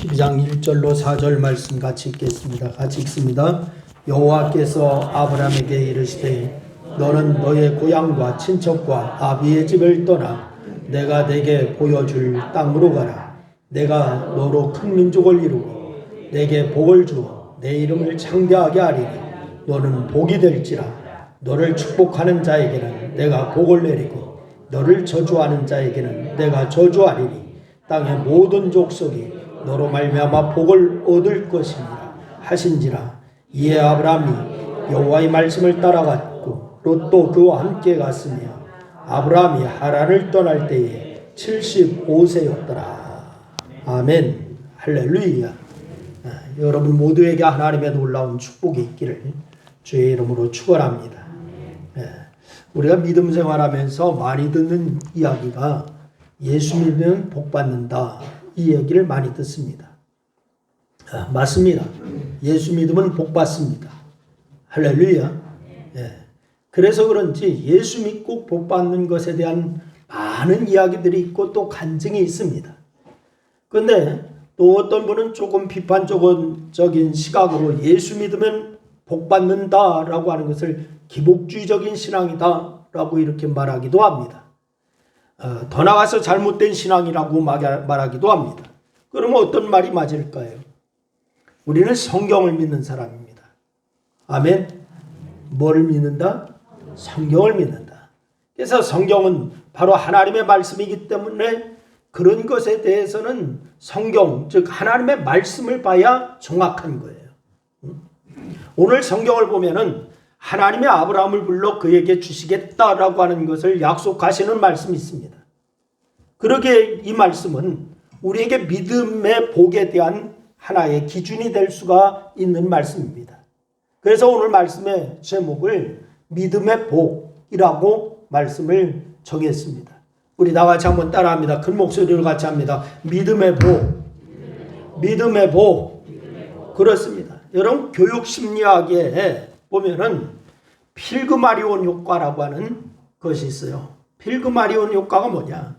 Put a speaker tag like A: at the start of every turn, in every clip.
A: 12장 1절로 4절 말씀 같이 읽겠습니다. 같이 읽습니다. 여호와께서 아브라함에게 이르시되 너는 너의 고향과 친척과 아비의 집을 떠나 내가 네게 보여줄 땅으로 가라. 내가 너로 큰 민족을 이루고 네게 복을 주어 내 이름을 창대하게 하리니 너는 복이 될지라. 너를 축복하는 자에게는 내가 복을 내리고 너를 저주하는 자에게는 내가 저주하리니 땅의 모든 족속이 너로 말미암아 복을 얻을 것이니라 하신지라. 이에 아브라함이 여호와의 말씀을 따라갔고 롯도 그와 함께 갔으며 아브라함이 하란을 떠날 때에 75세였더라. 아멘. 할렐루야. 여러분 모두에게 하나님의 놀라운 축복이 있기를 주의 이름으로 축원합니다. 우리가 믿음 생활하면서 많이 듣는 이야기가 예수 믿으면 복 받는다, 이 얘기를 많이 듣습니다. 맞습니다. 예수 믿으면 복 받습니다. 할렐루야. 그래서 그런지 예수 믿고 복 받는 것에 대한 많은 이야기들이 있고 또 간증이 있습니다. 그런데 또 어떤 분은 조금 비판적인 시각으로 예수 믿으면 복 받는다라고 하는 것을 기복주의적인 신앙이다라고 이렇게 말하기도 합니다. 더 나아가서 잘못된 신앙이라고 말하기도 합니다. 그러면 어떤 말이 맞을까요? 우리는 성경을 믿는 사람입니다. 아멘. 뭐를 믿는다? 성경을 믿는다. 그래서 성경은 바로 하나님의 말씀이기 때문에 그런 것에 대해서는 성경, 즉 하나님의 말씀을 봐야 정확한 거예요. 오늘 성경을 보면은 하나님의 아브라함을 불러 그에게 주시겠다라고 하는 것을 약속하시는 말씀이 있습니다. 그러기에 이 말씀은 우리에게 믿음의 복에 대한 하나의 기준이 될 수가 있는 말씀입니다. 그래서 오늘 말씀의 제목을 믿음의 복이라고 말씀을 정했습니다. 우리 다 같이 한번 따라합니다. 큰 목소리로 같이 합니다. 믿음의 복. 믿음의 복. 그렇습니다. 여러분 교육심리학에 보면은 필그마리온 효과라고 하는 것이 있어요. 필그마리온 효과가 뭐냐?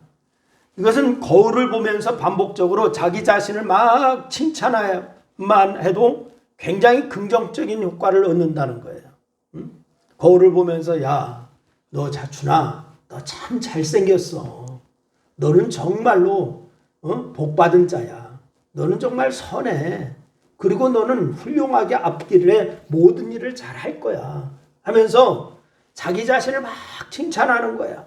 A: 이것은 거울을 보면서 반복적으로 자기 자신을 막 칭찬만 해도 굉장히 긍정적인 효과를 얻는다는 거예요. 거울을 보면서 야, 너 자춘아, 너 참 잘생겼어. 너는 정말로 복받은 자야. 너는 정말 선해. 그리고 너는 훌륭하게 앞길에 모든 일을 잘할 거야 하면서 자기 자신을 막 칭찬하는 거야.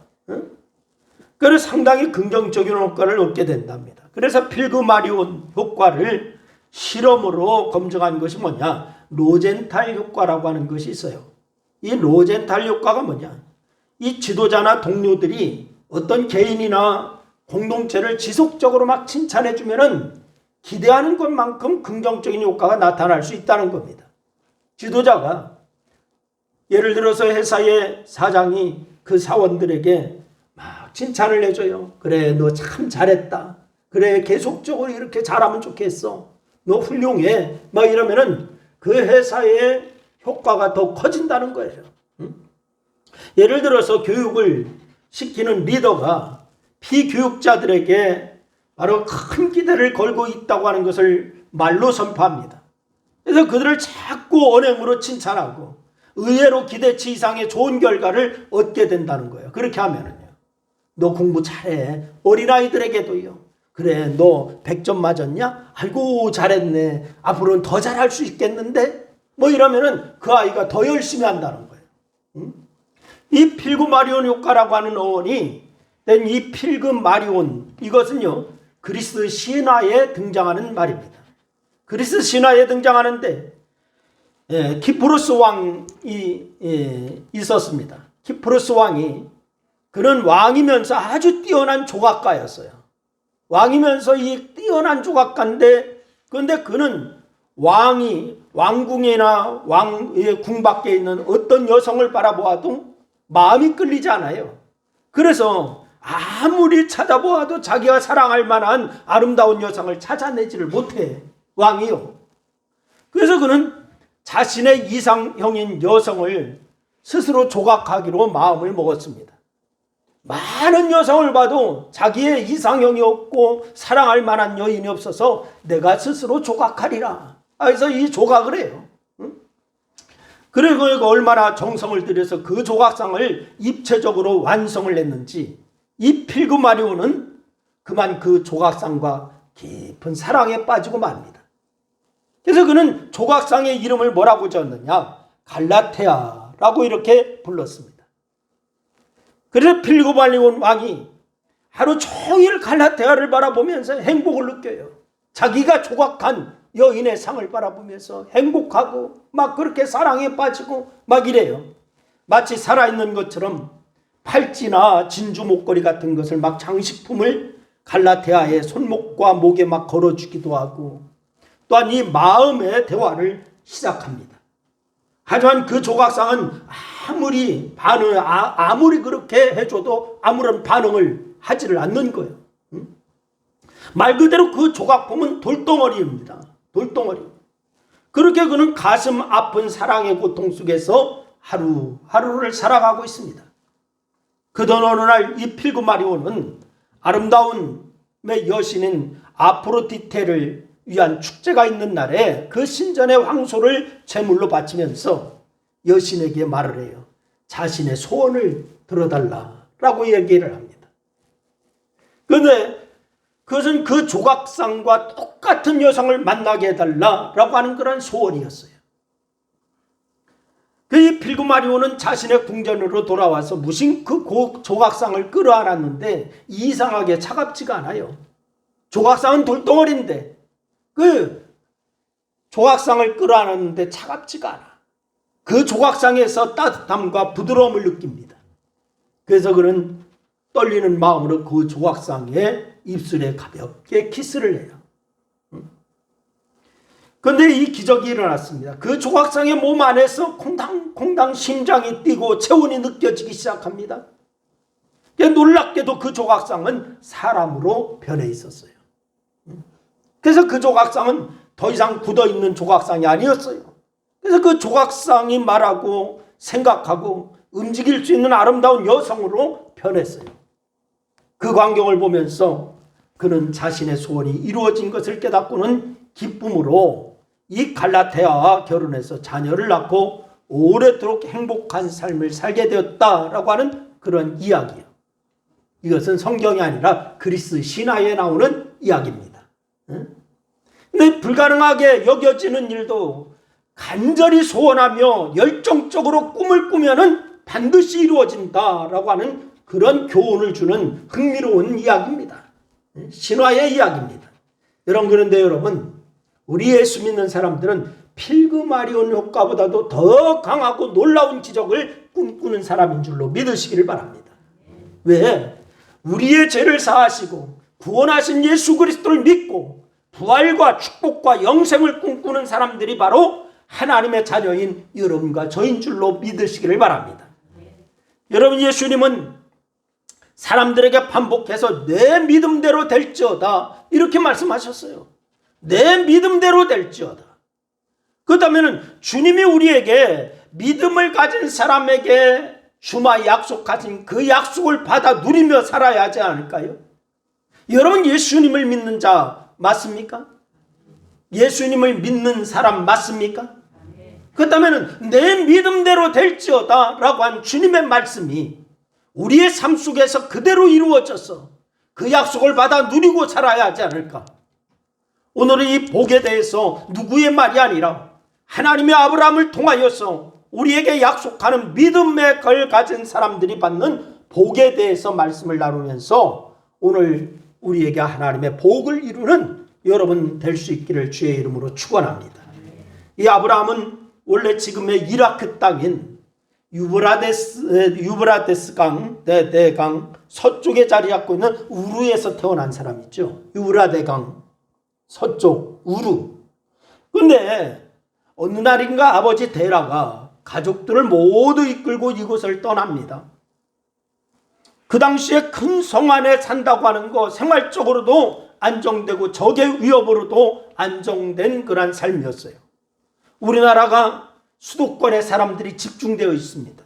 A: 그래서 상당히 긍정적인 효과를 얻게 된답니다. 그래서 필그마리온 효과를 실험으로 검증한 것이 뭐냐? 로젠탈 효과라고 하는 것이 있어요. 이 로젠탈 효과가 뭐냐? 이 지도자나 동료들이 어떤 개인이나 공동체를 지속적으로 막 칭찬해 주면은 기대하는 것만큼 긍정적인 효과가 나타날 수 있다는 겁니다. 지도자가 예를 들어서 회사의 사장이 그 사원들에게 막 칭찬을 해줘요. 그래, 너 참 잘했다. 그래, 계속적으로 이렇게 잘하면 좋겠어. 너 훌륭해. 막 이러면은 그 회사의 효과가 더 커진다는 거예요. 예를 들어서 교육을 시키는 리더가 피교육자들에게 바로 큰 기대를 걸고 있다고 하는 것을 말로 선포합니다. 그래서 그들을 자꾸 언행으로 칭찬하고 의외로 기대치 이상의 좋은 결과를 얻게 된다는 거예요. 그렇게 하면은요. 너 공부 잘해. 어린아이들에게도요. 그래, 너 100점 맞았냐? 아이고 잘했네. 앞으로는 더 잘할 수 있겠는데? 뭐 이러면은 그 아이가 더 열심히 한다는 거예요. 이 필그마리온 효과라고 하는 어원이 된 이 필그마리온, 이것은요 그리스 신화에 등장하는 말입니다. 그리스 신화에 등장하는데 키프로스 왕이 있었습니다. 키프로스 왕이 그는 왕이면서 아주 뛰어난 조각가였어요. 왕이면서 이 뛰어난 조각가인데 그런데 그는 왕궁이나 왕의 궁 밖에 있는 어떤 여성을 바라보아도 마음이 끌리지 않아요. 그래서 아무리 찾아보아도 자기가 사랑할 만한 아름다운 여성을 찾아내지를 못해, 왕이요. 그래서 그는 자신의 이상형인 여성을 스스로 조각하기로 마음을 먹었습니다. 많은 여성을 봐도 자기의 이상형이 없고 사랑할 만한 여인이 없어서 내가 스스로 조각하리라. 그래서 이 조각을 해요. 그리고 얼마나 정성을 들여서 그 조각상을 입체적으로 완성을 했는지 이 필그마리오는 그만 그 조각상과 깊은 사랑에 빠지고 맙니다. 그래서 그는 조각상의 이름을 뭐라고 지었느냐? 갈라테아라고 이렇게 불렀습니다. 그래서 필그마리온 왕이 하루 종일 갈라테아를 바라보면서 행복을 느껴요. 자기가 조각한 여인의 상을 바라보면서 행복하고 막 그렇게 사랑에 빠지고 막 이래요. 마치 살아있는 것처럼 팔찌나 진주 목걸이 같은 것을 막 장식품을 갈라테아의 손목과 목에 막 걸어주기도 하고 또한 이 마음의 대화를 시작합니다. 하지만 그 조각상은 아무리 그렇게 해줘도 아무런 반응을 하지를 않는 거예요. 말 그대로 그 조각품은 돌덩어리입니다. 돌덩어리. 그렇게 그는 가슴 아픈 사랑의 고통 속에서 하루하루를 살아가고 있습니다. 그던 어느 날 이 필그마리오는 아름다움의 여신인 아프로디테를 위한 축제가 있는 날에 그 신전의 황소를 제물로 바치면서 여신에게 말을 해요. 자신의 소원을 들어달라라고 얘기를 합니다. 그런데 그것은 그 조각상과 똑같은 여성을 만나게 해달라라고 하는 그런 소원이었어요. 그 필그마리오는 자신의 궁전으로 돌아와서 무심 그 조각상을 끌어안았는데 이상하게 차갑지가 않아요. 조각상은 돌덩어리인데 그 조각상을 끌어안았는데 차갑지가 않아. 그 조각상에서 따뜻함과 부드러움을 느낍니다. 그래서 그는 떨리는 마음으로 그 조각상의 입술에 가볍게 키스를 해요. 그런데 이 기적이 일어났습니다. 그 조각상의 몸 안에서 콩당콩당 심장이 뛰고 체온이 느껴지기 시작합니다. 놀랍게도 그 조각상은 사람으로 변해 있었어요. 그래서 그 조각상은 더 이상 굳어있는 조각상이 아니었어요. 그래서 그 조각상이 말하고 생각하고 움직일 수 있는 아름다운 여성으로 변했어요. 그 광경을 보면서 그는 자신의 소원이 이루어진 것을 깨닫고는 기쁨으로 이 갈라테아와 결혼해서 자녀를 낳고 오래도록 행복한 삶을 살게 되었다라고 하는 그런 이야기예요. 이것은 성경이 아니라 그리스 신화에 나오는 이야기입니다. 근데 불가능하게 여겨지는 일도 간절히 소원하며 열정적으로 꿈을 꾸면은 반드시 이루어진다라고 하는 그런 교훈을 주는 흥미로운 이야기입니다. 신화의 이야기입니다. 그런데 여러분, 우리 예수 믿는 사람들은 필그마리온 효과보다도 더 강하고 놀라운 기적을 꿈꾸는 사람인 줄로 믿으시기를 바랍니다. 왜? 우리의 죄를 사하시고 구원하신 예수 그리스도를 믿고 부활과 축복과 영생을 꿈꾸는 사람들이 바로 하나님의 자녀인 여러분과 저인 줄로 믿으시기를 바랍니다. 여러분, 예수님은 사람들에게 반복해서 내 믿음대로 될지어다 이렇게 말씀하셨어요. 내 믿음대로 될지어다. 그렇다면 주님이 우리에게 믿음을 가진 사람에게 주마 약속하신 그 약속을 받아 누리며 살아야 하지 않을까요? 여러분, 예수님을 믿는 자 맞습니까? 예수님을 믿는 사람 맞습니까? 그렇다면 내 믿음대로 될지어다 라고 한 주님의 말씀이 우리의 삶 속에서 그대로 이루어져서 그 약속을 받아 누리고 살아야 하지 않을까? 오늘은 이 복에 대해서 누구의 말이 아니라 하나님의 아브라함을 통하여서 우리에게 약속하는 믿음의 걸 가진 사람들이 받는 복에 대해서 말씀을 나누면서 오늘 우리에게 하나님의 복을 이루는 여러분 될 수 있기를 주의 이름으로 축원합니다. 이 아브라함은 원래 지금의 이라크 땅인 유브라데스 강, 대강 서쪽에 자리 잡고 있는 우르에서 태어난 사람이죠. 유브라데 강 서쪽 우르. 근데 어느 날인가 아버지 데라가 가족들을 모두 이끌고 이곳을 떠납니다. 그 당시에 큰 성 안에 산다고 하는 거 생활적으로도 안정되고 적의 위협으로도 안정된 그런 삶이었어요. 우리나라가 수도권에 사람들이 집중되어 있습니다.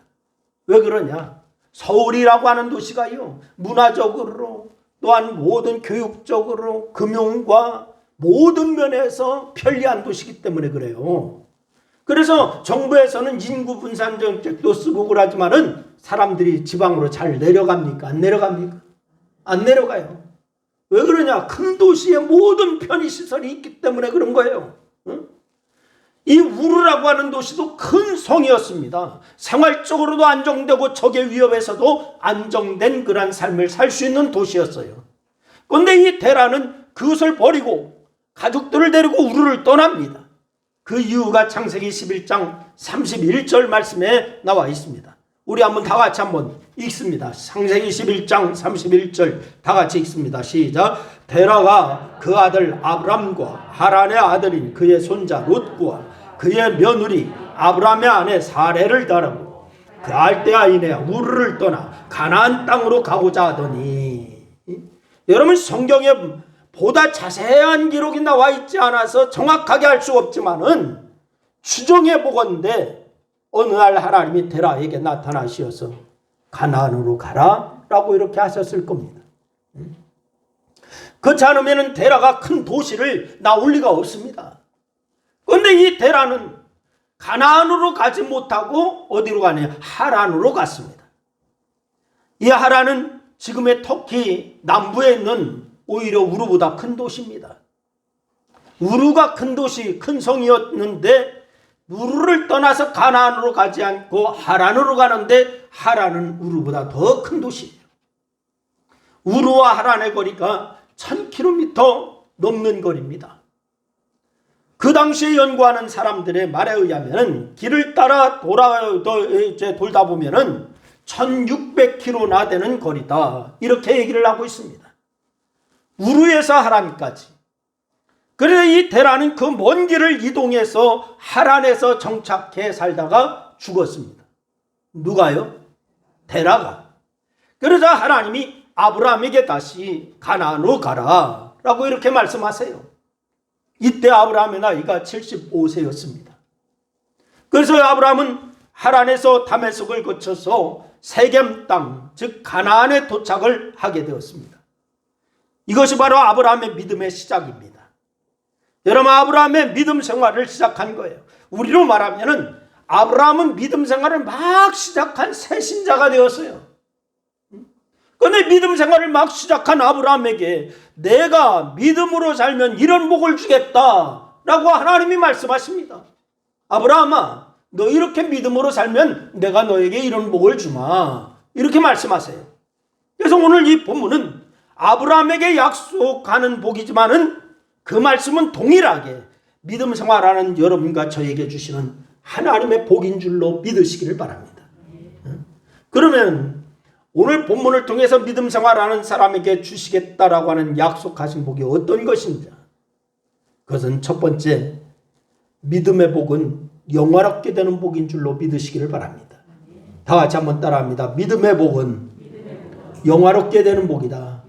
A: 왜 그러냐? 서울이라고 하는 도시가요, 문화적으로 또한 모든 교육적으로 금융과 모든 면에서 편리한 도시이기 때문에 그래요. 그래서 정부에서는 인구 분산 정책도 쓰고 그러지만은 사람들이 지방으로 잘 내려갑니까? 안 내려갑니까? 안 내려가요. 왜 그러냐? 큰 도시에 모든 편의시설이 있기 때문에 그런 거예요. 응? 이 우루라고 하는 도시도 큰 성이었습니다. 생활적으로도 안정되고 적의 위협에서도 안정된 그런 삶을 살 수 있는 도시였어요. 그런데 이 데라는 그것을 버리고 가족들을 데리고 우루를 떠납니다. 그 이유가 창세기 11장 31절 말씀에 나와 있습니다. 우리 한번 다 같이 한번 읽습니다. 창세기 11장 31절 다 같이 읽습니다. 시작. 데라가 그 아들 아브람과 하란의 아들인 그의 손자 롯과 그의 며느리 아브람의 아내 사레를 따르고 그 알대아인의 우르를 떠나 가나안 땅으로 가고자 하더니, 여러분 성경에 보다 자세한 기록이 나와 있지 않아서 정확하게 알 수 없지만은 추정해 보건대 어느 날 하나님이 데라에게 나타나셔서 가나안으로 가라 라고 이렇게 하셨을 겁니다. 그렇지 않으면 데라가 큰 도시를 나올 리가 없습니다. 그런데 이 데라는 가나안으로 가지 못하고 어디로 가냐? 하란으로 갔습니다. 이 하란은 지금의 터키 남부에 있는 오히려 우루보다 큰 도시입니다. 우루가 큰 도시, 큰 성이었는데 우루를 떠나서 가나안으로 가지 않고 하란으로 가는데 하란은 우루보다 더 큰 도시예요. 우루와 하란의 거리가 1000km 넘는 거리입니다. 그 당시에 연구하는 사람들의 말에 의하면 길을 따라 돌다 보면은 1600km나 되는 거리다, 이렇게 얘기를 하고 있습니다. 우루에서 하란까지. 그래서 이 데라는 그 먼 길을 이동해서 하란에서 정착해 살다가 죽었습니다. 누가요? 데라가. 그래서 하나님이 아브라함에게 다시 가나안으로 가라 라고 이렇게 말씀하세요. 이때 아브라함의 나이가 75세였습니다. 그래서 아브라함은 하란에서 다메섹을 거쳐서 세겜 땅, 즉 가나안에 도착을 하게 되었습니다. 이것이 바로 아브라함의 믿음의 시작입니다. 여러분, 아브라함의 믿음 생활을 시작한 거예요. 우리로 말하면은 아브라함은 믿음 생활을 막 시작한 새 신자가 되었어요. 그런데 믿음 생활을 막 시작한 아브라함에게 내가 믿음으로 살면 이런 복을 주겠다라고 하나님이 말씀하십니다. 아브라함아, 너 이렇게 믿음으로 살면 내가 너에게 이런 복을 주마, 이렇게 말씀하세요. 그래서 오늘 이 본문은 아브라함에게 약속하는 복이지만은 그 말씀은 동일하게 믿음 생활하는 여러분과 저에게 주시는 하나님의 복인 줄로 믿으시기를 바랍니다. 그러면 오늘 본문을 통해서 믿음 생활하는 사람에게 주시겠다라고 하는 약속하신 복이 어떤 것인지, 그것은 첫 번째, 믿음의 복은 영화롭게 되는 복인 줄로 믿으시기를 바랍니다. 다 같이 한번 따라합니다. 믿음의 복은 영화롭게 되는 복이다.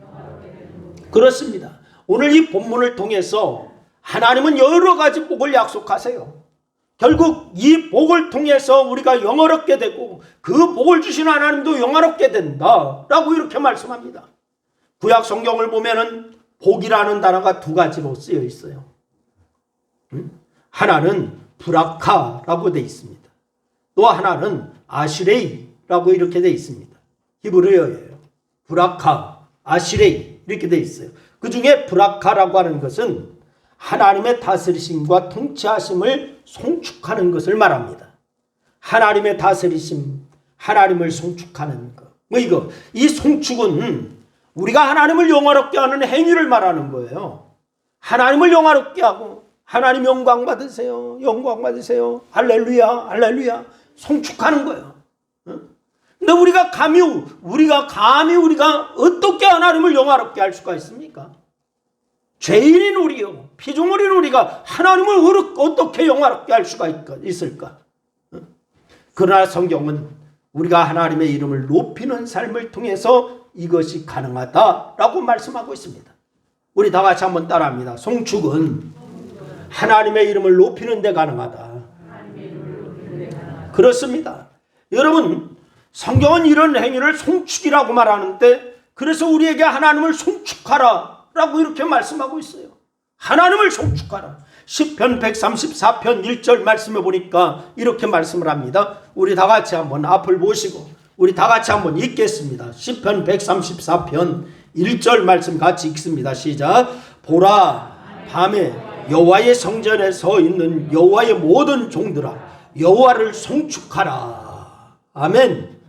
A: 그렇습니다. 오늘 이 본문을 통해서 하나님은 여러 가지 복을 약속하세요. 결국 이 복을 통해서 우리가 영화롭게 되고 그 복을 주신 하나님도 영화롭게 된다라고 이렇게 말씀합니다. 구약 성경을 보면은 복이라는 단어가 두 가지로 쓰여 있어요. 하나는 브라카라고 되어 있습니다. 또 하나는 아시레이라고 이렇게 되어 있습니다. 히브리어예요. 브라카, 아시레이 이렇게 되어 있어요. 그 중에 브라카라고 하는 것은 하나님의 다스리심과 통치하심을 송축하는 것을 말합니다. 하나님의 다스리심, 하나님을 송축하는 것. 이 송축은 우리가 하나님을 영화롭게 하는 행위를 말하는 거예요. 하나님을 영화롭게 하고 하나님 영광 받으세요, 영광 받으세요, 할렐루야, 할렐루야, 송축하는 거예요. 근데 우리가 감히 어떻게 하나님을 영화롭게 할 수가 있습니까? 죄인인 우리요, 피조물인 우리가 하나님을 어떻게 영화롭게 할 수가 있을까? 그러나 성경은 우리가 하나님의 이름을 높이는 삶을 통해서 이것이 가능하다라고 말씀하고 있습니다. 우리 다 같이 한번 따라합니다. 송축은 하나님의 이름을 높이는 데 가능하다. 그렇습니다. 여러분, 성경은 이런 행위를 송축이라고 말하는데, 그래서 우리에게 하나님을 송축하라 라고 이렇게 말씀하고 있어요. 하나님을 송축하라. 시편 134편 1절 말씀해 보니까 이렇게 말씀을 합니다. 우리 다 같이 한번 앞을 보시고 우리 다 같이 한번 읽겠습니다. 시편 134편 1절 말씀 같이 읽습니다. 시작. 보라, 밤에 여호와의 성전에 서 있는 여호와의 모든 종들아, 여호와를 송축하라. 아멘.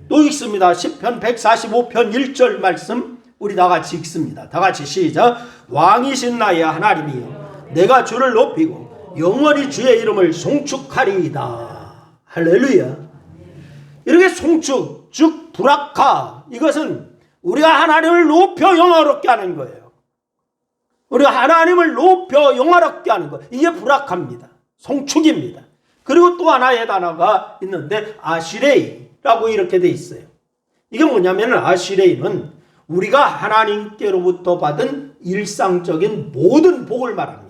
A: 또 읽습니다. 시편 145편 1절 말씀 우리 다 같이 읽습니다. 다 같이 시작. 왕이신 나의 하나님이여, 내가 주를 높이고 영원히 주의 이름을 송축하리이다. 할렐루야. 이렇게 송축, 즉 브라카, 이것은 우리가 하나님을 높여 영화롭게 하는 거예요. 우리가 하나님을 높여 영화롭게 하는 거, 이게 브라카입니다. 송축입니다. 그리고 또 하나의 단어가 있는데 아시레이라고 이렇게 돼 있어요. 이게 뭐냐면 아시레이는 우리가 하나님께로부터 받은 일상적인 모든 복을 말합니다.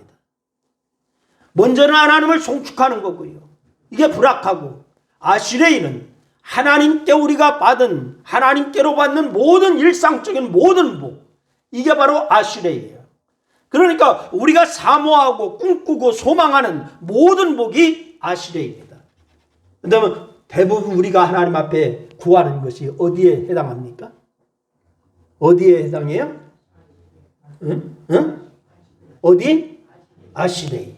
A: 먼저는 하나님을 송축하는 거고요. 이게 브라카고, 아시레이는 하나님께 우리가 받은, 하나님께로 받는 모든 일상적인 모든 복, 이게 바로 아시레이예요. 그러니까 우리가 사모하고 꿈꾸고 소망하는 모든 복이 아시레입니다. 그런데 대부분 우리가 하나님 앞에 구하는 것이 어디에 해당합니까? 어디에 해당해요? 응? 어디? 아시레이.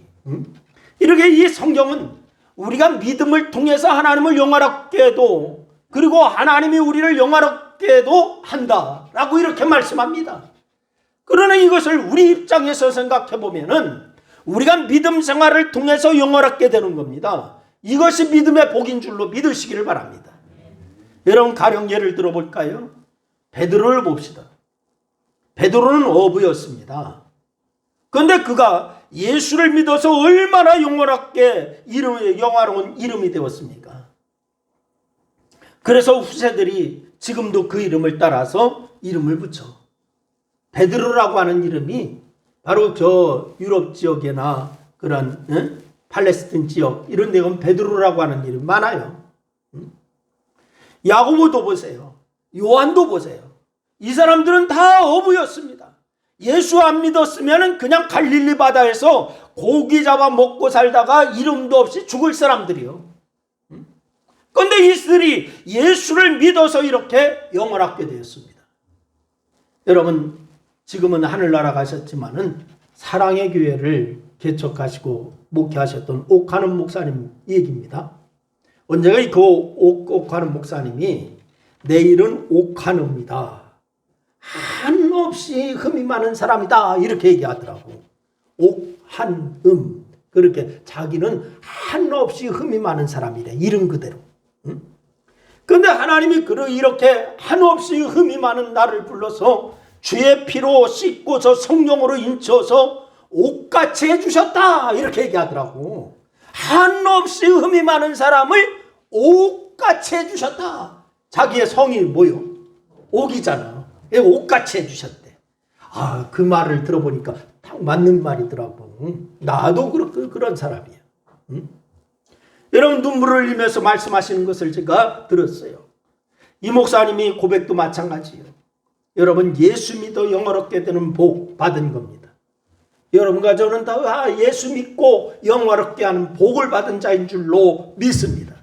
A: 이렇게 이 성경은 우리가 믿음을 통해서 하나님을 영화롭게도, 그리고 하나님이 우리를 영화롭게도 한다라고 이렇게 말씀합니다. 그러나 이것을 우리 입장에서 생각해 보면은 우리가 믿음 생활을 통해서 영화롭게 되는 겁니다. 이것이 믿음의 복인 줄로 믿으시기를 바랍니다. 여러분, 가령 예를 들어 볼까요? 베드로를 봅시다. 베드로는 어부였습니다. 그런데 그가 예수를 믿어서 얼마나 영화로운 이름이 되었습니까? 그래서 후세들이 지금도 그 이름을 따라서 이름을 붙여. 베드로라고 하는 이름이 바로 저 유럽 지역이나 그런 팔레스틴 지역 이런 데 가면 베드로라고 하는 이름이 많아요. 야고보도 보세요. 요한도 보세요. 이 사람들은 다 어부였습니다. 예수 안 믿었으면 그냥 갈릴리 바다에서 고기 잡아 먹고 살다가 이름도 없이 죽을 사람들이요. 그런데 이들이 예수를 믿어서 이렇게 영원하게 되었습니다. 여러분, 지금은 하늘나라 가셨지만은 사랑의 교회를 개척하시고 목회하셨던 옥하는 목사님 얘기입니다. 언제가 그 옥하는 목사님이 내일은 옥하는입니다. 한없이 흠이 많은 사람이다 이렇게 얘기하더라고. 옥한음, 그렇게 자기는 한없이 흠이 많은 사람이래, 이름 그대로. 그런데 하나님이 이렇게 한없이 흠이 많은 나를 불러서 주의 피로 씻고서 성령으로 인쳐서 옥같이 해주셨다 이렇게 얘기하더라고. 한없이 흠이 많은 사람을 옥같이 해주셨다. 자기의 성이 뭐요? 옥이잖아. 옥같이 해주셨대. 아, 그 말을 들어보니까 딱 맞는 말이더라고. 나도 그런 사람이야. 여러분, 눈물을 흘리면서 말씀하시는 것을 제가 들었어요. 이 목사님이 고백도 마찬가지예요. 여러분, 예수 믿어 영화롭게 되는 복 받은 겁니다. 여러분과 저는 다 예수 믿고 영화롭게 하는 복을 받은 자인 줄로 믿습니다.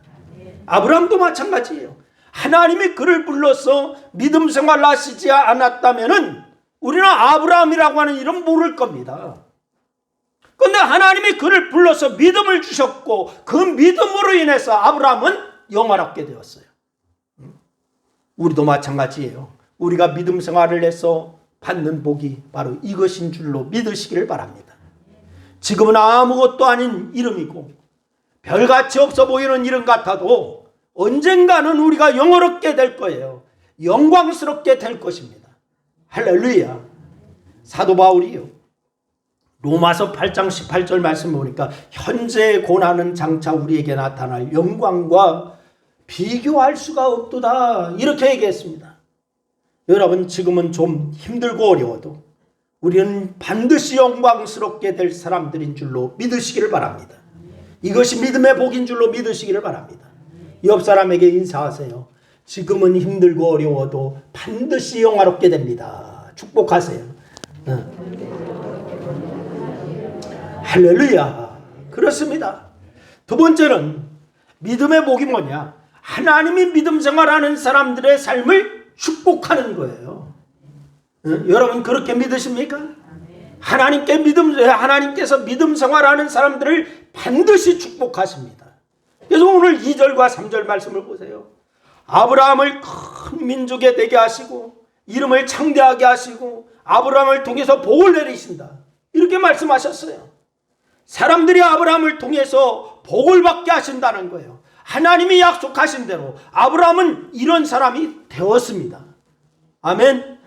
A: 아브라함도 마찬가지예요. 하나님이 그를 불러서 믿음 생활을 하시지 않았다면은 우리는 아브라함이라고 하는 이름 모를 겁니다. 그런데 하나님이 그를 불러서 믿음을 주셨고 그 믿음으로 인해서 아브라함은 영화롭게 되었어요. 우리도 마찬가지예요. 우리가 믿음 생활을 해서 받는 복이 바로 이것인 줄로 믿으시기를 바랍니다. 지금은 아무것도 아닌 이름이고 별같이 없어 보이는 이름 같아도 언젠가는 우리가 영화롭게 될 거예요. 영광스럽게 될 것입니다. 할렐루야. 사도 바울이요, 로마서 8장 18절 말씀 보니까 현재의 고난은 장차 우리에게 나타날 영광과 비교할 수가 없도다 이렇게 얘기했습니다. 여러분, 지금은 좀 힘들고 어려워도 우리는 반드시 영광스럽게 될 사람들인 줄로 믿으시기를 바랍니다. 이것이 믿음의 복인 줄로 믿으시기를 바랍니다. 옆 사람에게 인사하세요. 지금은 힘들고 어려워도 반드시 영화롭게 됩니다. 축복하세요. 할렐루야. 그렇습니다. 두 번째는 믿음의 복이 뭐냐? 하나님이 믿음 생활하는 사람들의 삶을 축복하는 거예요. 여러분 그렇게 믿으십니까? 하나님께서 믿음 생활하는 사람들을 반드시 축복하십니다. 그래서 오늘 2절과 3절 말씀을 보세요. 아브라함을 큰 민족에 되게 하시고 이름을 창대하게 하시고 아브라함을 통해서 복을 내리신다. 이렇게 말씀하셨어요. 사람들이 아브라함을 통해서 복을 받게 하신다는 거예요. 하나님이 약속하신 대로 아브라함은 이런 사람이 되었습니다. 아멘.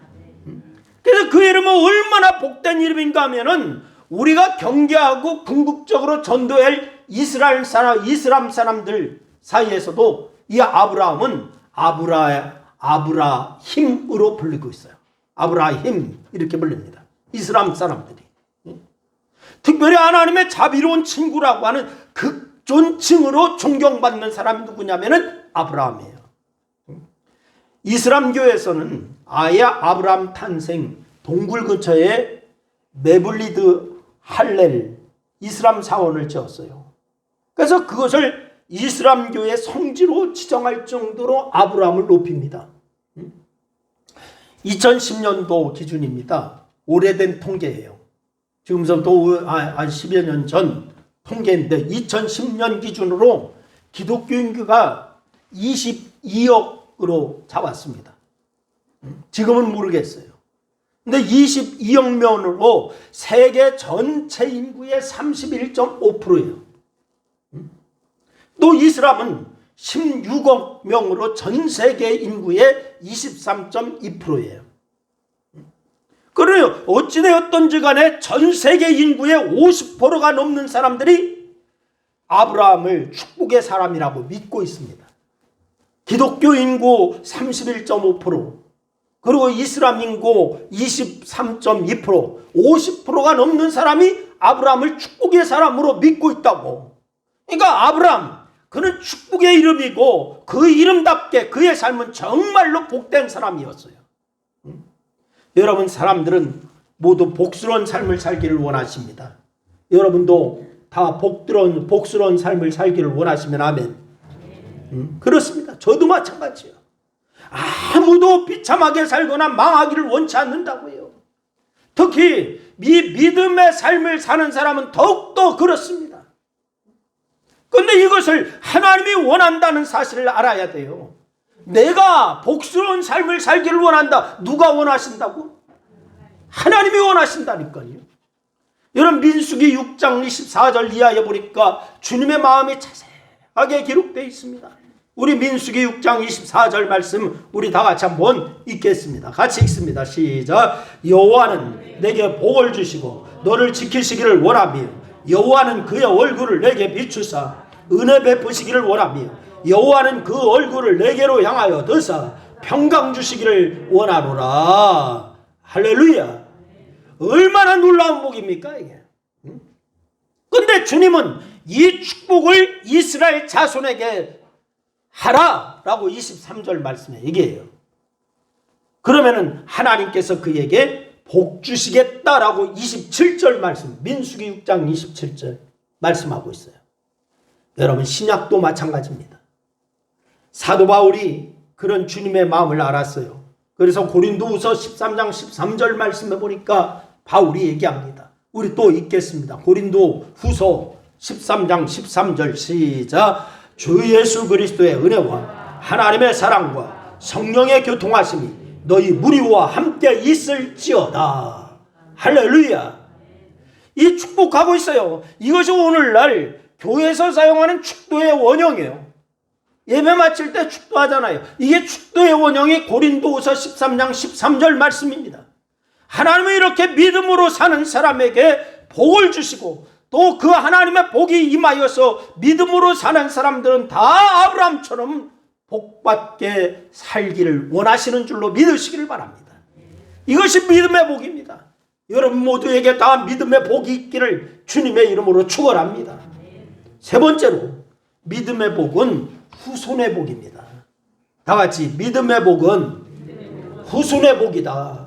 A: 그래서 그 이름은 얼마나 복된 이름인가 하면은 우리가 경계하고 궁극적으로 전도할 이슬람 사람들 사이에서도 이 아브라함은 아브라힘으로 불리고 있어요. 아브라힘 이렇게 불립니다. 이슬람 사람들이. 특별히 하나님의 자비로운 친구라고 하는 극존칭으로 존경받는 사람이 누구냐면은 아브라함이에요. 이슬람교에서는 아예 아브라함 탄생 동굴 근처에 메블리드 할렐 이슬람 사원을 지었어요. 그래서 그것을 이슬람교의 성지로 지정할 정도로 아브라함을 높입니다. 2010년도 기준입니다. 오래된 통계예요. 지금부터 10여 년 전 통계인데 2010년 기준으로 기독교 인구가 22억으로 잡았습니다. 지금은 모르겠어요. 근데 22억 명으로 세계 전체 인구의 31.5%예요. 또 이슬람은 16억 명으로 전 세계 인구의 23.2%예요. 그래요. 어찌되었던지 간에 전 세계 인구의 50%가 넘는 사람들이 아브라함을 축복의 사람이라고 믿고 있습니다. 기독교 인구 31.5%, 그리고 이슬람 인구 23.2%, 50%가 넘는 사람이 아브라함을 축복의 사람으로 믿고 있다고. 그러니까 아브라함, 그는 축복의 이름이고 그 이름답게 그의 삶은 정말로 복된 사람이었어요. 여러분, 사람들은 모두 복스러운 삶을 살기를 원하십니다. 여러분도 다 복스러운 삶을 살기를 원하시면 아멘. 그렇습니다. 저도 마찬가지예요. 아무도 비참하게 살거나 망하기를 원치 않는다고요. 특히 믿음의 삶을 사는 사람은 더욱더 그렇습니다. 그런데 이것을 하나님이 원한다는 사실을 알아야 돼요. 내가 복스러운 삶을 살기를 원한다. 누가 원하신다고? 하나님이 원하신다니까요. 여러분, 민수기 6장 24절 이하에 보니까 주님의 마음이 자세하게 기록되어 있습니다. 우리 민수기 6장 24절 말씀 우리 다 같이 한번 읽겠습니다. 같이 읽습니다. 시작. 여호와는 내게 복을 주시고 너를 지키시기를 원하며 여호와는 그의 얼굴을 내게 비추사 은혜 베푸시기를 원하며 여호와는 그 얼굴을 내게로 향하여 드사 평강 주시기를 원하노라. 할렐루야. 얼마나 놀라운 복입니까 이게. 근데 주님은 이 축복을 이스라엘 자손에게 하라라고 23절 말씀에 얘기해요. 그러면은 하나님께서 그에게 복 주시겠다라고 27절 말씀, 민수기 6장 27절 말씀하고 있어요. 여러분, 신약도 마찬가지입니다. 사도 바울이 그런 주님의 마음을 알았어요. 그래서 고린도후서 13장 13절 말씀에 보니까 바울이 얘기합니다. 우리 또 읽겠습니다. 고린도후서 13장 13절 시작. 주 예수 그리스도의 은혜와 하나님의 사랑과 성령의 교통하심이 너희 무리와 함께 있을지어다. 할렐루야. 이 축복하고 있어요. 이것이 오늘날 교회에서 사용하는 축도의 원형이에요. 예배 마칠 때 축도하잖아요. 이게 축도의 원형이 고린도후서 13장 13절 말씀입니다. 하나님은 이렇게 믿음으로 사는 사람에게 복을 주시고 또 그 하나님의 복이 임하여서 믿음으로 사는 사람들은 다 아브라함처럼 복받게 살기를 원하시는 줄로 믿으시기를 바랍니다. 이것이 믿음의 복입니다. 여러분 모두에게 다 믿음의 복이 있기를 주님의 이름으로 축원합니다. 세 번째로 믿음의 복은 후손의 복입니다. 다 같이 믿음의 복은 후손의 복이다.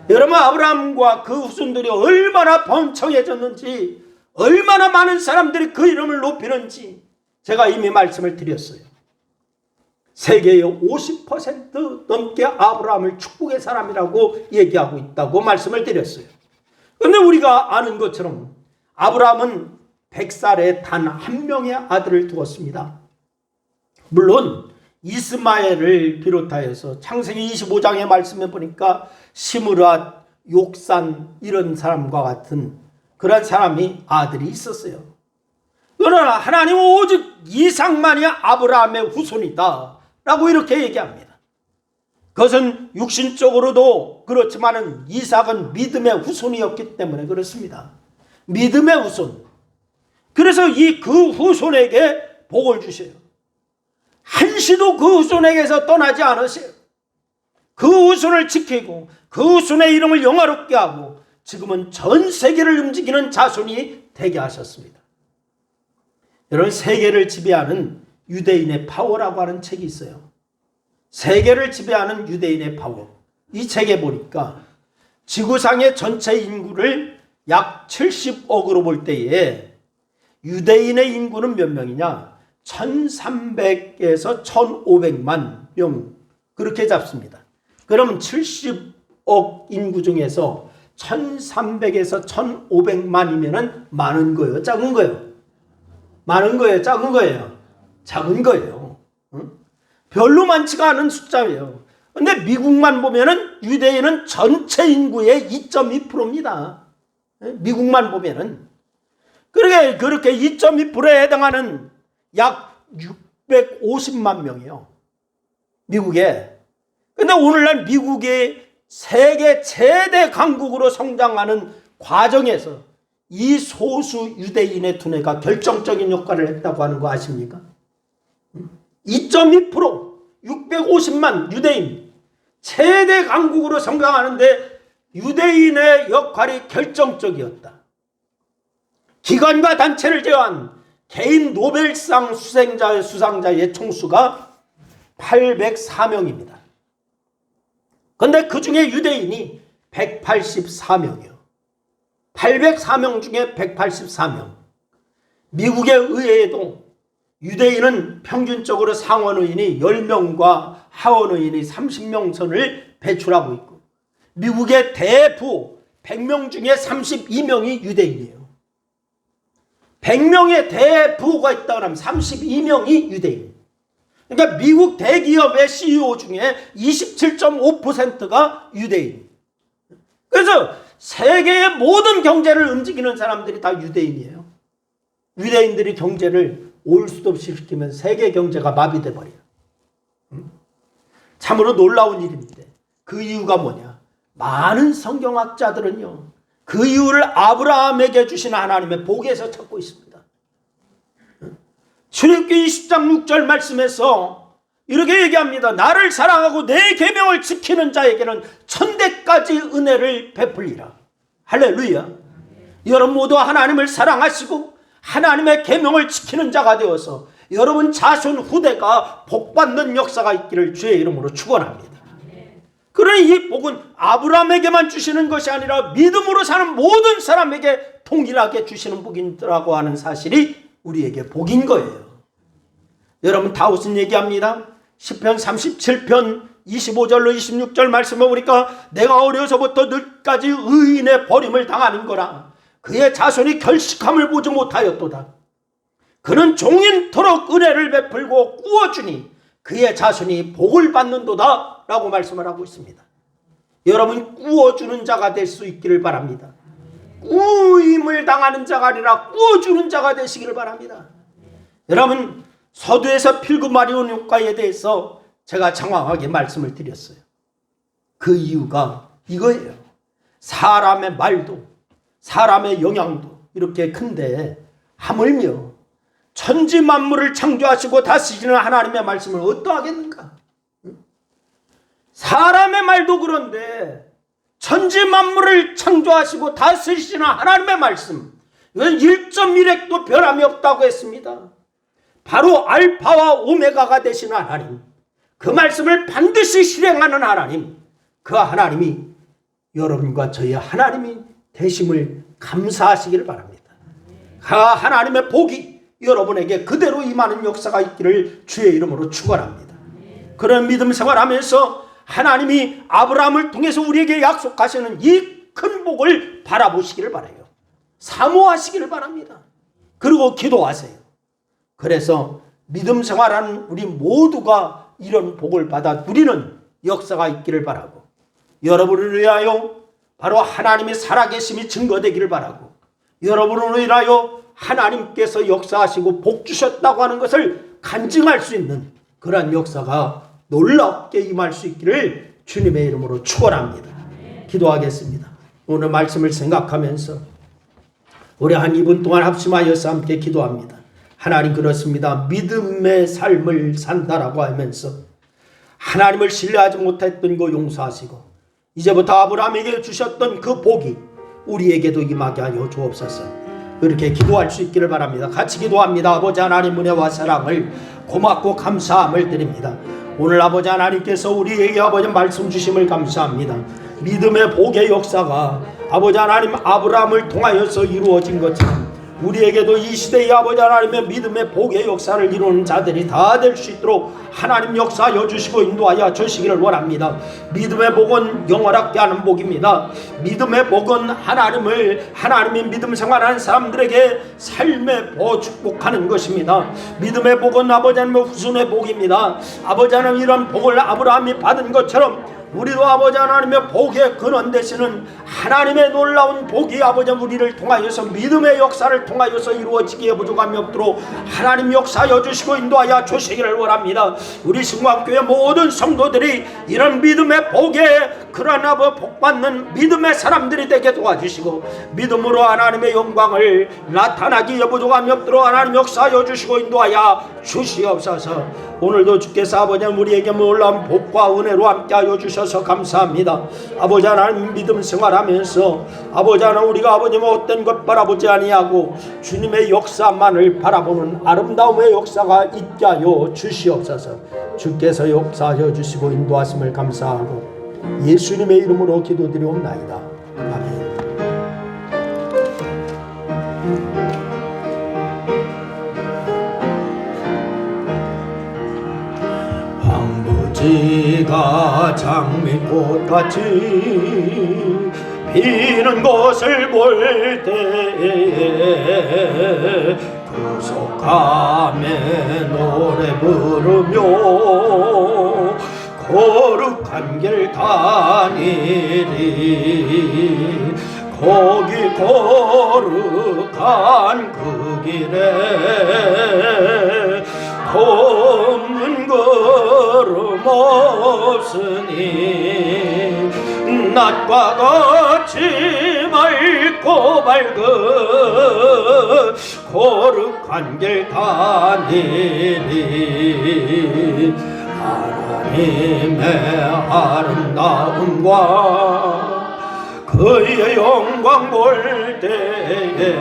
A: 여러분, 아브라함과 그 후손들이 얼마나 번창해졌는지, 얼마나 많은 사람들이 그 이름을 높이는지 제가 이미 말씀을 드렸어요. 세계의 50% 넘게 아브라함을 축복의 사람이라고 얘기하고 있다고 말씀을 드렸어요. 그런데 우리가 아는 것처럼 아브라함은 100살에 단 한 명의 아들을 두었습니다. 물론 이스마엘을 비롯하여서 창세기 25장의 말씀에 보니까 시므랏, 욕산 이런 사람과 같은 그런 사람이 아들이 있었어요. 그러나 하나님은 오직 이삭만이 아브라함의 후손이다 라고 이렇게 얘기합니다. 그것은 육신적으로도 그렇지만은 이삭은 믿음의 후손이었기 때문에 그렇습니다. 믿음의 후손. 그래서 그 후손에게 복을 주셔요. 한시도 그 후손에게서 떠나지 않으세요. 그 후손을 지키고 그 후손의 이름을 영화롭게 하고 지금은 전 세계를 움직이는 자손이 되게 하셨습니다. 여러분, 세계를 지배하는 유대인의 파워라고 하는 책이 있어요. 세계를 지배하는 유대인의 파워. 이 책에 보니까 지구상의 전체 인구를 약 70억으로 볼 때에 유대인의 인구는 몇 명이냐? 1300에서 1500만 명 그렇게 잡습니다. 그러면 70억 인구 중에서 1300에서 1500만이면 많은 거예요? 작은 거예요? 많은 거예요? 작은 거예요? 작은 거예요. 별로 많지가 않은 숫자예요. 근데 미국만 보면은 유대인은 전체 인구의 2.2%입니다. 미국만 보면은. 그렇게 2.2%에 해당하는 약 650만 명이요. 미국에. 근데 오늘날 미국이 세계 최대 강국으로 성장하는 과정에서 이 소수 유대인의 두뇌가 결정적인 역할을 했다고 하는 거 아십니까? 2.2% 650만 유대인 최대 강국으로 성장하는데 유대인의 역할이 결정적이었다. 기관과 단체를 제외한 개인 노벨상 수상자의 총수가 804명입니다. 그런데 그 중에 유대인이 184명이요. 804명 중에 184명. 미국의 의회에도 유대인은 평균적으로 상원의원이 10명과 하원의원이 30명 선을 배출하고 있고 미국의 대부 100명 중에 32명이 유대인이에요. 100명의 대부가 있다 그러면 32명이 유대인. 그러니까 미국 대기업의 CEO 중에 27.5%가 유대인. 그래서 세계의 모든 경제를 움직이는 사람들이 다 유대인이에요. 유대인들이 경제를 올 수도 없이 시키면 세계 경제가 마비돼 버려요. 참으로 놀라운 일인데 그 이유가 뭐냐? 많은 성경학자들은요, 그 이유를 아브라함에게 주신 하나님의 복에서 찾고 있습니다. 출애굽기 20장 6절 말씀에서 이렇게 얘기합니다. 나를 사랑하고 내 계명을 지키는 자에게는 천대까지 은혜를 베풀리라. 할렐루야. 여러분 모두 하나님을 사랑하시고 하나님의 계명을 지키는 자가 되어서 여러분 자손 후대가 복받는 역사가 있기를 주의 이름으로 축원합니다. 그러니 이 복은 아브라함에게만 주시는 것이 아니라 믿음으로 사는 모든 사람에게 동일하게 주시는 복이라고 하는 사실이 우리에게 복인 거예요. 여러분 다윗은 얘기합니다. 시편 37편 25절로 26절 말씀을 보니까 내가 어려서부터 늙까지 의인의 버림을 당하는 거라. 그의 자손이 결식함을 보지 못하였도다. 그는 종인토록 은혜를 베풀고 꾸어주니 그의 자손이 복을 받는도다 라고 말씀을 하고 있습니다. 여러분 꾸어주는 자가 될 수 있기를 바랍니다. 꾸임을 당하는 자가 아니라 꾸어주는 자가 되시기를 바랍니다. 여러분 서두에서 필그마리온 효과에 대해서 제가 장황하게 말씀을 드렸어요. 그 이유가 이거예요. 사람의 말도 사람의 영향도 이렇게 큰데 하물며 천지 만물을 창조하시고 다스리시는 하나님의 말씀을 어떠하겠는가? 사람의 말도 그런데 천지 만물을 창조하시고 다스리시는 하나님의 말씀, 이건 1.1핵도 변함이 없다고 했습니다. 바로 알파와 오메가가 되시는 하나님, 그 말씀을 반드시 실행하는 하나님, 그 하나님이 여러분과 저희 하나님이 되심을 감사하시기를 바랍니다. 그 하나님의 복이 여러분에게 그대로 임하는 역사가 있기를 주의 이름으로 축원합니다. 그런 믿음 생활하면서 하나님이 아브라함을 통해서 우리에게 약속하시는 이 큰 복을 바라보시기를 바라요. 사모하시기를 바랍니다. 그리고 기도하세요. 그래서 믿음 생활하는 우리 모두가 이런 복을 받아 누리는 역사가 있기를 바라고, 여러분을 위하여 바로 하나님의 살아계심이 증거되기를 바라고, 여러분을 위하여 하나님께서 역사하시고 복 주셨다고 하는 것을 간증할 수 있는 그러한 역사가 놀랍게 임할 수 있기를 주님의 이름으로 축원합니다. 기도하겠습니다. 오늘 말씀을 생각하면서 우리 한 2분 동안 합심하여서 함께 기도합니다. 하나님, 그렇습니다. 믿음의 삶을 산다라고 하면서 하나님을 신뢰하지 못했던 거 용서하시고 이제부터 아브라함에게 주셨던 그 복이 우리에게도 임하게 하여 주옵소서. 이렇게 기도할 수 있기를 바랍니다. 같이 기도합니다. 아버지 하나님, 은혜와 사랑을 고맙고 감사함을 드립니다. 오늘 아버지 하나님께서 우리에게 아버지 말씀 주심을 감사합니다. 믿음의 복의 역사가 아버지 하나님 아브라함을 통하여서 이루어진 것처럼 우리에게도 이 시대의 아버지 하나님의 믿음의 복의 역사를 이루는 자들이 다 될 수 있도록 하나님 역사하여 주시고 인도하여 주시기를 원합니다. 믿음의 복은 영원하게 하는 복입니다. 믿음의 복은 하나님이 믿음 생활하는 사람들에게 삶의 복 축복하는 것입니다. 믿음의 복은 아버지 하나님의 후손의 복입니다. 아버지 하나님 이런 복을 아브라함이 받은 것처럼 우리도 아버지 하나님의 복의 근원 되시는 하나님의 놀라운 복이 아버지 우리를 통하여서 믿음의 역사를 통하여서 이루어지기에 부족함이 없도록 하나님 역사하여 주시고 인도하여 주시기를 원합니다. 우리 신광교회 모든 성도들이 이런 믿음의 복에 그러나 복받는 믿음의 사람들이 되게 도와주시고 믿음으로 하나님의 영광을 나타나기에 부족함이 없도록 하나님 역사하여 주시고 인도하여 주시옵소서. 오늘도 주께서 아버지 우리에게 놀라운 복과 은혜로 함께하여 주셔서 감사합니다. 아버지 하나님 믿음 생활하면서 아버지 하나님 우리가 아버지 못된 것 바라보지 아니하고 주님의 역사만을 바라보는 아름다움의 역사가 있게 하여 주시옵소서. 주께서 역사하여 주시고 인도하심을 감사하고 예수님의 이름으로 기도드리옵나이다. 아멘. 황부지가 장미꽃같이 피는 것을 볼 때에 구속함에 노래 부르며 거룩한 길 다니리. 거기 거룩한 그 길에 검은 걸음 없으니 낮과 같이 맑고 밝은 거룩한 길 다니리. 하나님의 아름다움과 그의 영광 볼 때에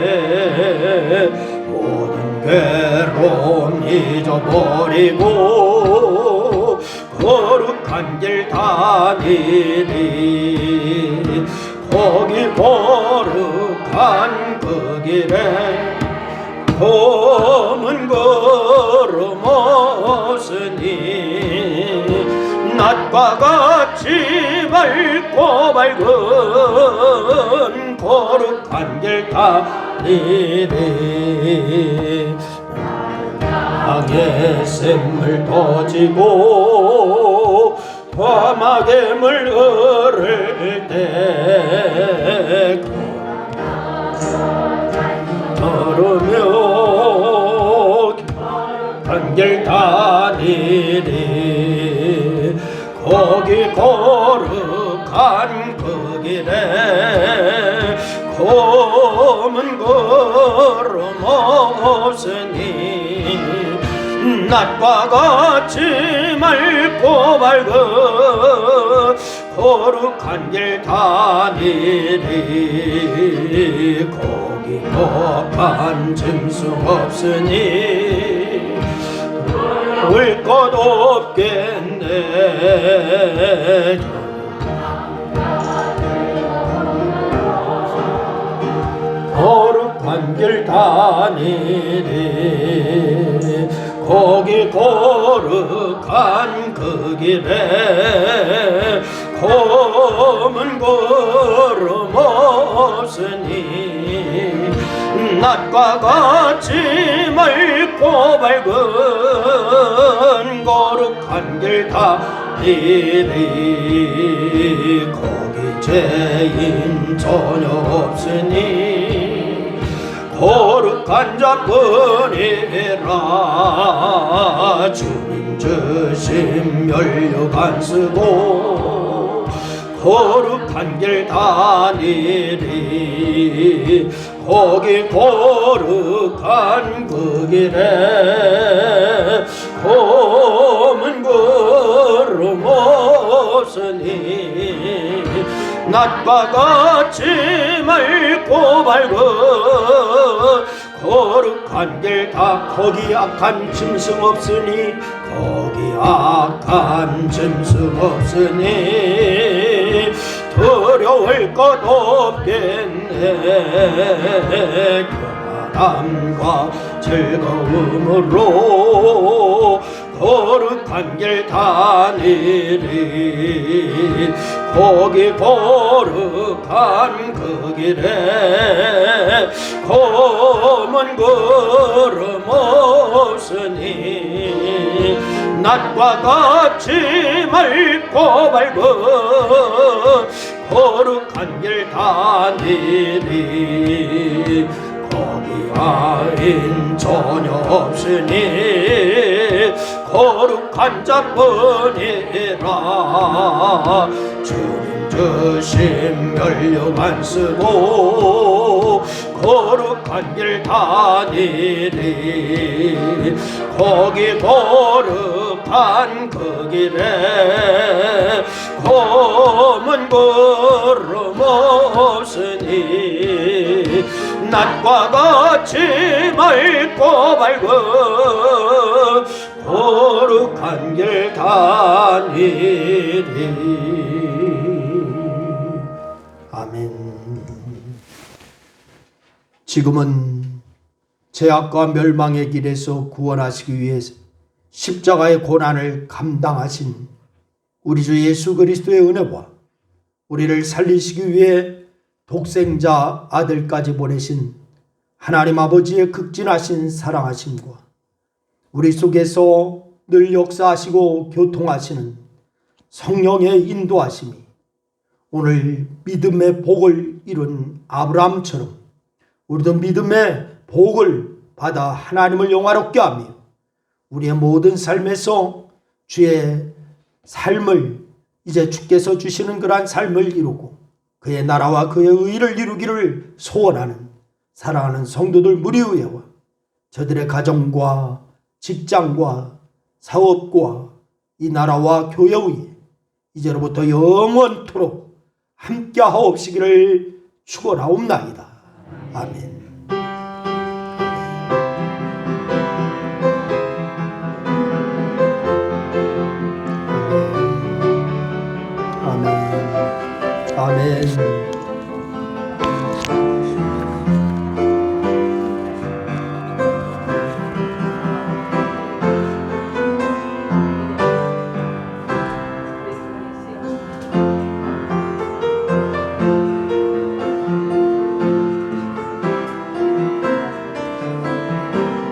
A: 모든 괴로움 잊어버리고 거룩한 길 다니리. 거기 거룩한 그 길에 검은 걸음 없으니 낮과 같이 맑고 밝은 거룩한 길 다니리. 땅에 샘물 터지고 화막에 물 흐를 때 걸으며 길 다니리. 거기 거룩한 그 길에 검은 걸음 없으니 낮과 같이 맑고 밝은 거룩한 길 다니리. 거기 거룩한 짐승 없으니 울 것 없겠네. 거룩한 길 다니리 거기 거룩한 그 길에 검은 구름 없으니 낮과 같이 맑고 밝은 거룩한 길 다니리 거기 죄인 전혀 없으니 거룩한 자뿐이라 주님 주심 면류관 쓰고 거룩한 길 다니리 거기 거룩한 그 길에 검은 구름 없으니 낮과 같이 맑고 밝은 거룩한 길 다 거기 악한 짐승 없으니 거기 악한 짐승 없으니 두려울 것 없겠네 평안함과 즐거움으로 거룩한 길 다니리 거기 거룩한 그 길에 검은 구름 없으니 낮과 같이 맑고 밝은 거룩한 길 다니리 거기 아인 전혀 없으니 거룩한 자뿐이라 주님 주심 면류관 쓰고 거룩한 길 다니리 거기 거룩한 그 길에 검은 구름 없으니 낮과 같이 맑고 밝은 거룩한 길 다니리. 아멘. 지금은 죄악과 멸망의 길에서 구원하시기 위해서 십자가의 고난을 감당하신 우리 주 예수 그리스도의 은혜와 우리를 살리시기 위해 독생자 아들까지 보내신 하나님 아버지의 극진하신 사랑하심과 우리 속에서 늘 역사하시고 교통하시는 성령의 인도하심이 오늘 믿음의 복을 이룬 아브라함처럼 우리도 믿음의 복을 받아 하나님을 영화롭게 하며 우리의 모든 삶에서 주의 삶을 이제 주께서 주시는 그러한 삶을 이루고 그의 나라와 그의 의를 이루기를 소원하는 사랑하는 성도들 무리의회와 저들의 가정과 직장과 사업과 이 나라와 교회의 이제로부터 영원토록 함께하옵시기를 축원하옵나이다. 아멘.